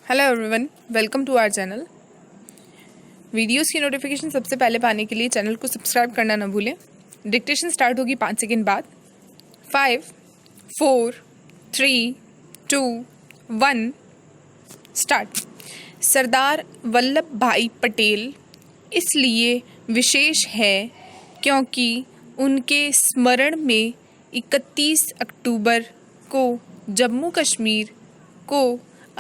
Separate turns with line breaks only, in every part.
Hello everyone, welcome to our channel. Videos की notification सबसे पहले पाने के लिए चैनल को सब्सक्राइब करना ना भूलें। डिक्टेशन स्टार्ट होगी 5 सेकंड बाद। 5, 4, 3, 2, 1 स्टार्ट। सरदार वल्लभ भाई पटेल इसलिए विशेष है क्योंकि उनके स्मरण में 31 अक्टूबर को जम्मू कश्मीर को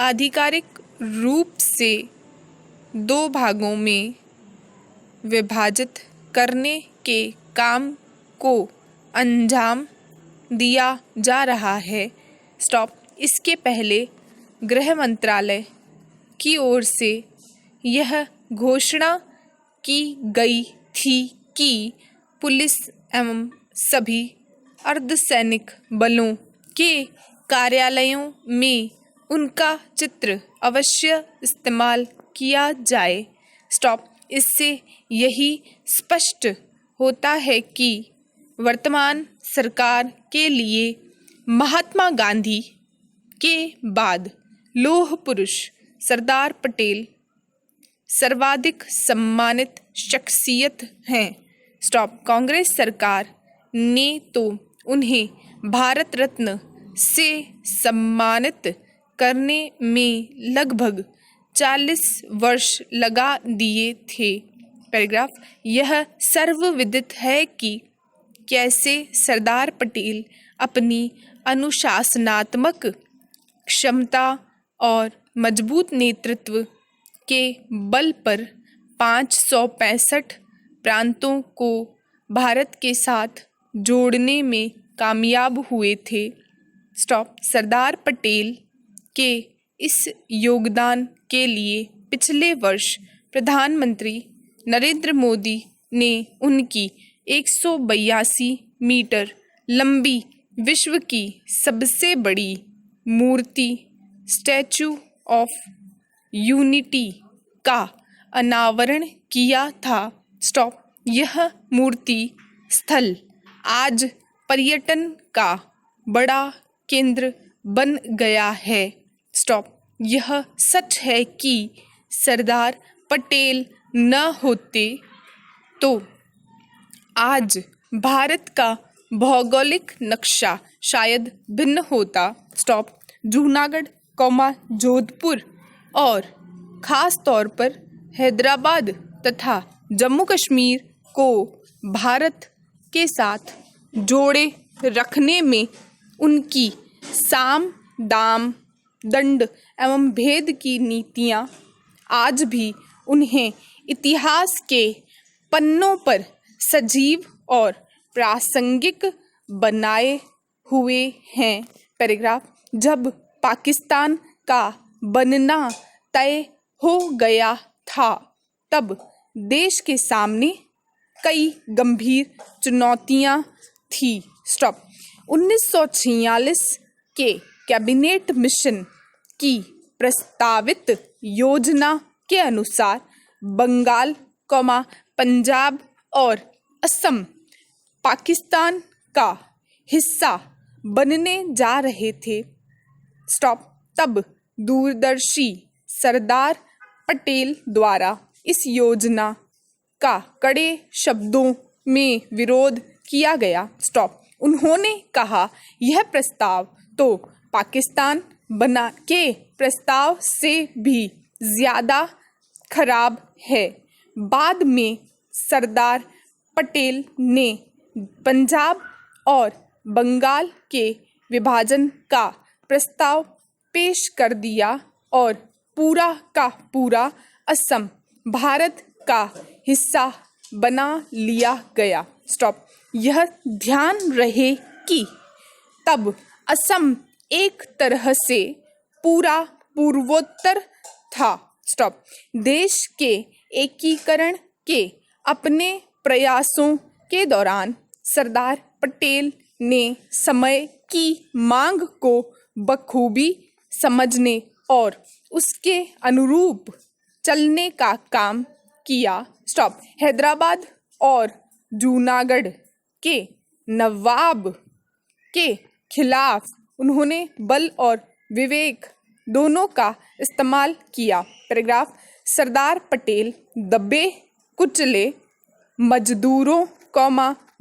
आधिकारिक रूप से 2 भागों में विभाजित करने के काम को अंजाम दिया जा रहा है। स्टॉप। इसके पहले गृह मंत्रालय की ओर से यह घोषणा की गई थी कि पुलिस एवं सभी अर्धसैनिक बलों के कार्यालयों में उनका चित्र अवश्य इस्तेमाल किया जाए। स्टॉप। इससे यही स्पष्ट होता है कि वर्तमान सरकार के लिए महात्मा गांधी के बाद लौह पुरुष सरदार पटेल सर्वाधिक सम्मानित शख्सियत हैं। स्टॉप। कांग्रेस सरकार ने तो उन्हें भारत रत्न से सम्मानित करने में लगभग 40 वर्ष लगा दिए थे। पैराग्राफ। यह सर्वविदित है कि कैसे सरदार पटेल अपनी अनुशासनात्मक क्षमता और मजबूत नेतृत्व के बल पर 565 प्रांतों को भारत के साथ जोड़ने में कामयाब हुए थे। स्टॉप। सरदार पटेल के इस योगदान के लिए पिछले वर्ष प्रधानमंत्री नरेंद्र मोदी ने उनकी 182 मीटर लंबी विश्व की सबसे बड़ी मूर्ति स्टैचू ऑफ यूनिटी का अनावरण किया था। स्टॉप। यह मूर्ति स्थल आज पर्यटन का बड़ा केंद्र बन गया है। स्टॉप। यह सच है कि सरदार पटेल न होते तो आज भारत का भौगोलिक नक्शा शायद भिन्न होता। स्टॉप। जूनागढ़, जोधपुर और ख़ास तौर पर हैदराबाद तथा जम्मू कश्मीर को भारत के साथ जोड़े रखने में उनकी साम दाम दंड एवं भेद की नीतियाँ आज भी उन्हें इतिहास के पन्नों पर सजीव और प्रासंगिक बनाए हुए हैं। पैराग्राफ। जब पाकिस्तान का बनना तय हो गया था तब देश के सामने कई गंभीर चुनौतियां थी। स्टॉप। 1946 के कैबिनेट मिशन की प्रस्तावित योजना के अनुसार बंगाल, पंजाब और असम पाकिस्तान का हिस्सा बनने जा रहे थे। स्टॉप। तब दूरदर्शी सरदार पटेल द्वारा इस योजना का कड़े शब्दों में विरोध किया गया। स्टॉप। उन्होंने कहा यह प्रस्ताव तो पाकिस्तान बना के प्रस्ताव से भी ज़्यादा खराब है। बाद में सरदार पटेल ने पंजाब और बंगाल के विभाजन का प्रस्ताव पेश कर दिया और पूरा का पूरा असम भारत का हिस्सा बना लिया गया। स्टॉप। यह ध्यान रहे कि तब असम एक तरह से पूरा पूर्वोत्तर था। स्टॉप। देश के एकीकरण के अपने प्रयासों के दौरान सरदार पटेल ने समय की मांग को बखूबी समझने और उसके अनुरूप चलने का काम किया। स्टॉप। हैदराबाद और जूनागढ़ के नवाब के खिलाफ उन्होंने बल और विवेक दोनों का इस्तेमाल किया। पैराग्राफ, सरदार पटेल दबे कुचले मजदूरों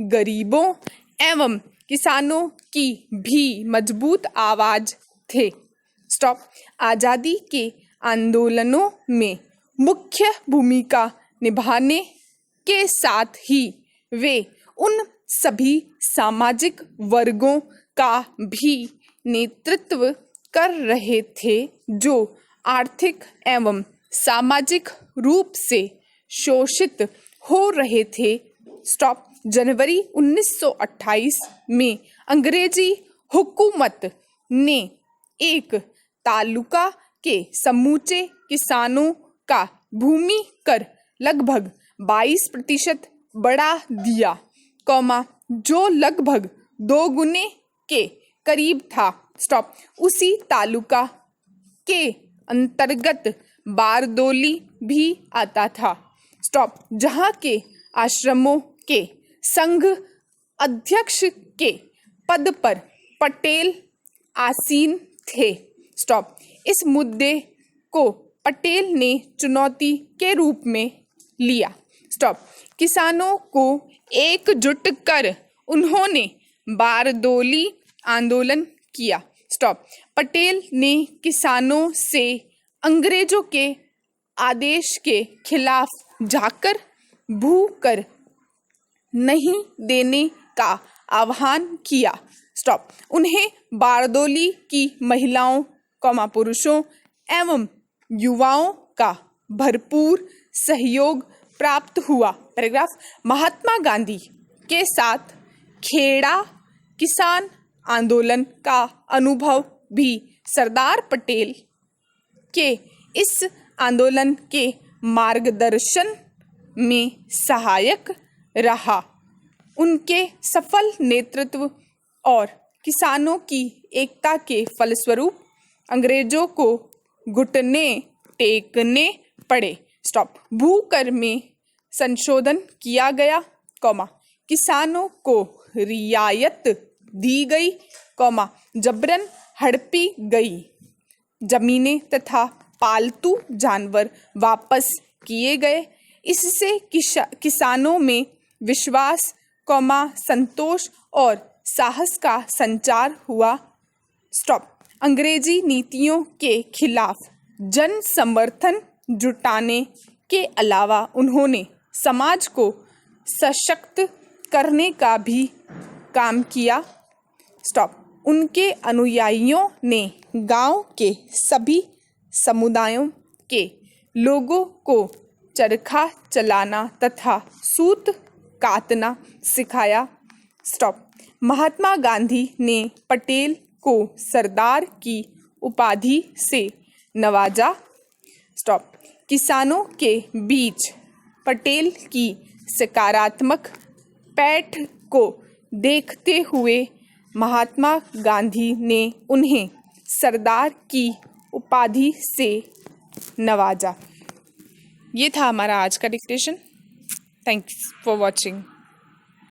गरीबों एवं किसानों की भी मजबूत आवाज थे। स्टॉप। आज़ादी के आंदोलनों में मुख्य भूमिका निभाने के साथ ही वे उन सभी सामाजिक वर्गों का भी नेतृत्व कर रहे थे जो आर्थिक एवं सामाजिक रूप से शोषित हो रहे थे। स्टॉप। जनवरी 1928 में अंग्रेजी हुकूमत ने एक तालुका के समूचे किसानों का भूमि कर लगभग 22% बढ़ा दिया, जो लगभग 2 गुने के करीब था। स्टॉप। उसी तालुका के अंतर्गत बारदोली भी आता था। स्टॉप। जहाँ के आश्रमों के संघ अध्यक्ष के पद पर पटेल आसीन थे। स्टॉप। इस मुद्दे को पटेल ने चुनौती के रूप में लिया। स्टॉप। किसानों को एकजुट कर उन्होंने बारदोली आंदोलन किया। स्टॉप। पटेल ने किसानों से अंग्रेजों के आदेश के खिलाफ जाकर भू कर नहीं देने का आह्वान किया। स्टॉप। उन्हें बारदोली की महिलाओं पुरुषों एवं युवाओं का भरपूर सहयोग प्राप्त हुआ। पैराग्राफ, महात्मा गांधी के साथ खेड़ा किसान आंदोलन का अनुभव भी सरदार पटेल के इस आंदोलन के मार्गदर्शन में सहायक रहा। उनके सफल नेतृत्व और किसानों की एकता के फलस्वरूप अंग्रेजों को घुटने टेकने पड़े। स्टॉप। भूकर में संशोधन किया गया, किसानों को रियायत दी गई, जबरन हड़पी गई जमीनें तथा पालतू जानवर वापस किए गए। इससे किसानों में विश्वास, संतोष और साहस का संचार हुआ। स्टॉप। अंग्रेजी नीतियों के खिलाफ जन समर्थन जुटाने के अलावा उन्होंने समाज को सशक्त करने का भी काम किया। स्टॉप। उनके अनुयायियों ने गांव के सभी समुदायों के लोगों को चरखा चलाना तथा सूत काटना सिखाया। स्टॉप। महात्मा गांधी ने पटेल को सरदार की उपाधि से नवाजा। स्टॉप। किसानों के बीच पटेल की सकारात्मक पैठ को देखते हुए महात्मा गांधी ने उन्हें सरदार की उपाधि से नवाजा। ये था हमारा आज का डिक्टेशन। Thanks for watching.